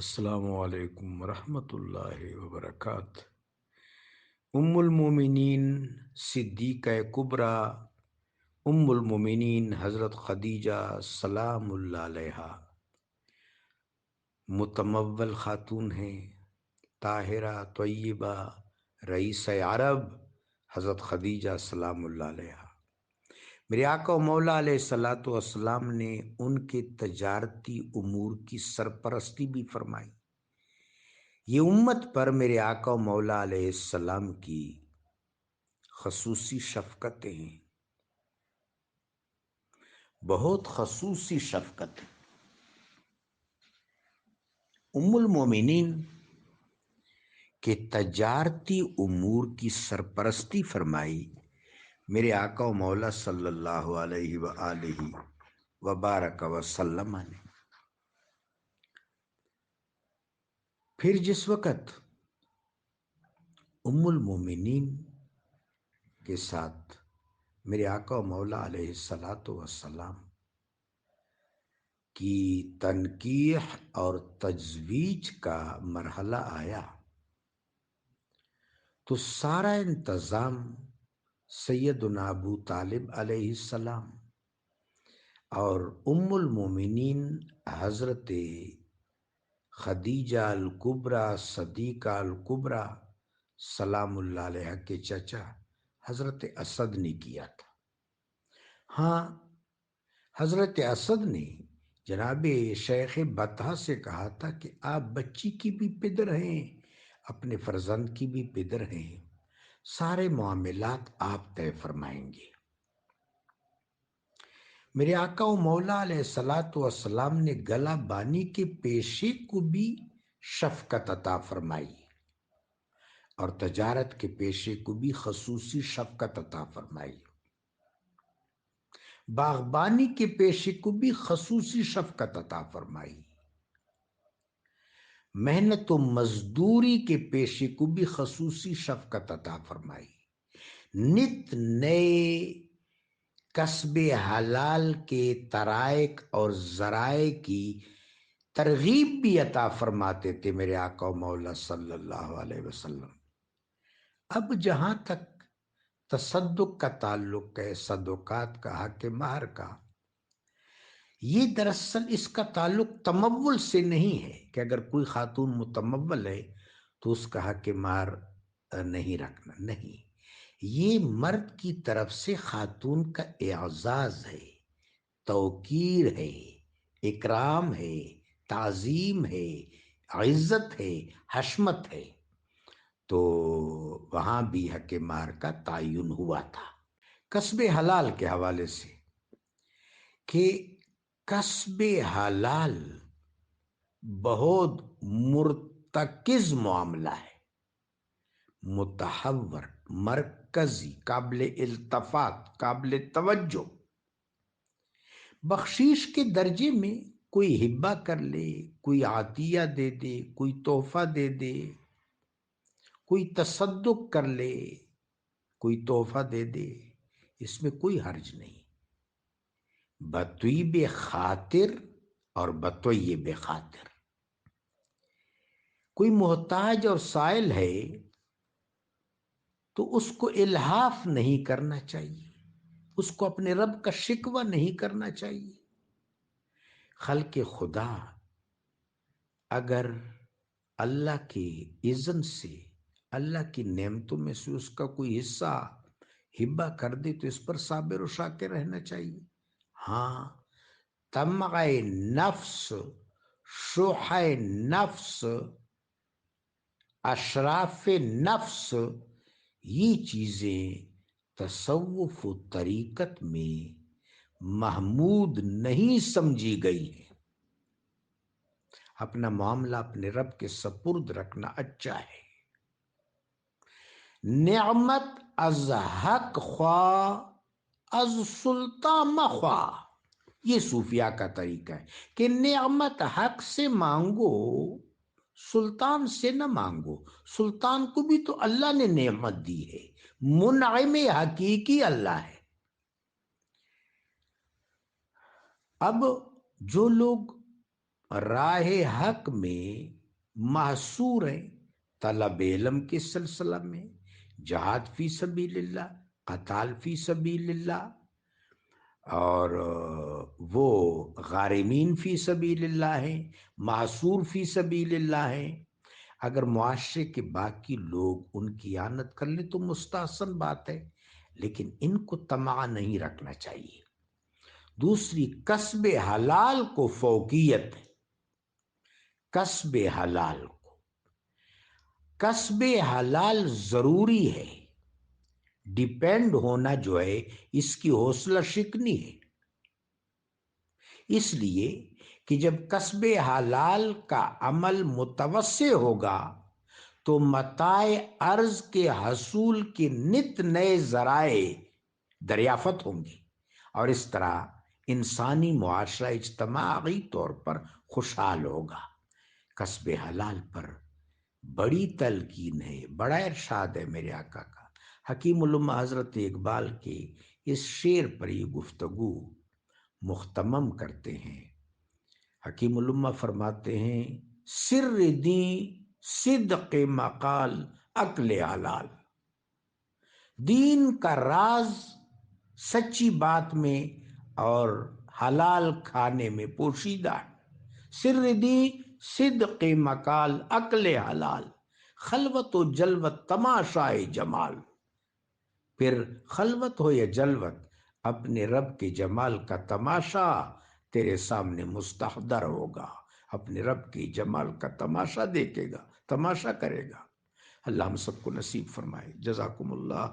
السلام علیکم ورحمۃ اللہ وبرکاتہ۔ ام المومنین صدیقہ کبریٰ ام المومنین حضرت خدیجہ سلام اللہ علیہا متمول خاتون ہیں، طاہرہ طیبہ رئیس عرب حضرت خدیجہ سلام اللہ علیہا۔ میرے آقا و مولا علیہ الصلوۃ والسلام نے ان کے تجارتی امور کی سرپرستی بھی فرمائی۔ یہ امت پر میرے آقا و مولا علیہ السلام کی خصوصی شفقتیں ہیں، بہت خصوصی شفقت۔ ام المومنین کے تجارتی امور کی سرپرستی فرمائی میرے آقا و مولا صلی اللہ علیہ وآلہ وبارک وسلم نے۔ پھر جس وقت ام المومنین کے ساتھ میرے آقا و مولا علیہ الصلوۃ والسلام کی تنکیح اور تزویج کا مرحلہ آیا تو سارا انتظام سیدنا ابو طالب علیہ السلام اور ام المومنین حضرت خدیجہ الکبریٰ صدیقہ الکبریٰ سلام اللہ علیہ کے چچا حضرت اسد نے کیا تھا۔ ہاں، حضرت اسد نے جناب شیخ بطحہ سے کہا تھا کہ آپ بچی کی بھی پدر ہیں، اپنے فرزند کی بھی پدر ہیں، سارے معاملات آپ طے فرمائیں گے۔ میرے آقا و مولا علیہ الصلوۃ والسلام نے گلہ بانی کے پیشے کو بھی شفقت عطا فرمائی اور تجارت کے پیشے کو بھی خصوصی شفقت عطا فرمائی، باغبانی کے پیشے کو بھی خصوصی شفقت عطا فرمائی، محنت و مزدوری کے پیشے کو بھی خصوصی شفقت عطا فرمائی، نت نئے کسب حلال کے طرائق اور ذرائع کی ترغیب بھی عطا فرماتے تھے میرے آقا و مولا صلی اللہ علیہ وسلم۔ اب جہاں تک تصدق کا تعلق ہے، صدقات کا، حق مہر کا، یہ دراصل اس کا تعلق تمول سے نہیں ہے کہ اگر کوئی خاتون متمول ہے تو اس کا حق مہر نہیں رکھنا، نہیں، یہ مرد کی طرف سے خاتون کا اعزاز ہے، توقیر ہے، اکرام ہے، تعظیم ہے، عزت ہے، حشمت ہے، تو وہاں بھی حق مہر کا تعین ہوا تھا۔ کسب حلال کے حوالے سے کہ کسب حلال بہت مرتکز معاملہ ہے، متحور، مرکزی، قابل التفات، قابل توجہ۔ بخشیش کے درجے میں کوئی ہبہ کر لے، کوئی عطیہ دے دے، کوئی تحفہ دے دے، کوئی تصدق کر لے، کوئی تحفہ دے دے، اس میں کوئی حرج نہیں، بطیب خاطر اور بطیب خاطر۔ کوئی محتاج اور سائل ہے تو اس کو الحاف نہیں کرنا چاہیے، اس کو اپنے رب کا شکوہ نہیں کرنا چاہیے۔ خلق خدا اگر اللہ کے اذن سے، اللہ کی نعمتوں میں سے اس کا کوئی حصہ ہبہ کر دے تو اس پر صابر و شاکر رہنا چاہیے۔ ہاں، طمع نفس، شح نفس، اشراف نفس، یہ چیزیں تصوف و طریقت میں محمود نہیں سمجھی گئی ہیں۔ اپنا معاملہ اپنے رب کے سپرد رکھنا اچھا ہے۔ نعمت از حق خواہ از سلطان مخواہ، یہ صوفیاء کا طریقہ ہے کہ نعمت حق سے مانگو، سلطان سے نہ مانگو۔ سلطان کو بھی تو اللہ نے نعمت دی ہے، منعم حقیقی اللہ ہے۔ اب جو لوگ راہ حق میں محصور ہیں، طلب علم کے سلسلہ میں، جہاد فی سبیل اللہ، قتال فی سبیل اللہ، اور وہ غارمین فی سبیل اللہ ہیں، معصور فی سبیل اللہ ہیں۔ اگر معاشرے کے باقی لوگ ان کی اعانت کر لیں تو مستحسن بات ہے، لیکن ان کو طمع نہیں رکھنا چاہیے۔ دوسری، کسب حلال کو فوقیت ہے، کسب حلال کو، کسب حلال ضروری ہے، ڈیپینڈ ہونا جو ہے اس کی حوصلہ شکنی ہے۔ اس لیے کہ جب کسب حلال کا عمل متوسع ہوگا تو متاع ارض کے حصول کے نت نئے ذرائع دریافت ہوں گی، اور اس طرح انسانی معاشرہ اجتماعی طور پر خوشحال ہوگا۔ کسب حلال پر بڑی تلقین ہے، بڑا ارشاد ہے میرے آقا کا۔ حکیم الامہ حضرت اقبال کے اس شعر پر یہ گفتگو مختمم کرتے ہیں۔ حکیم الامہ فرماتے ہیں، سر دین صدق مقال عقل حلال، دین کا راز سچی بات میں اور حلال کھانے میں پوشیدہ ہے۔ سر دین صدق مقال عقل حلال، خلوت و جلوت تماشائے جمال۔ پھر خلوت ہو یا جلوت، اپنے رب کے جمال کا تماشا تیرے سامنے مستحضر ہوگا، اپنے رب کے جمال کا تماشا دیکھے گا، تماشا کرے گا۔ اللہ ہم سب کو نصیب فرمائے۔ جزاکم اللہ۔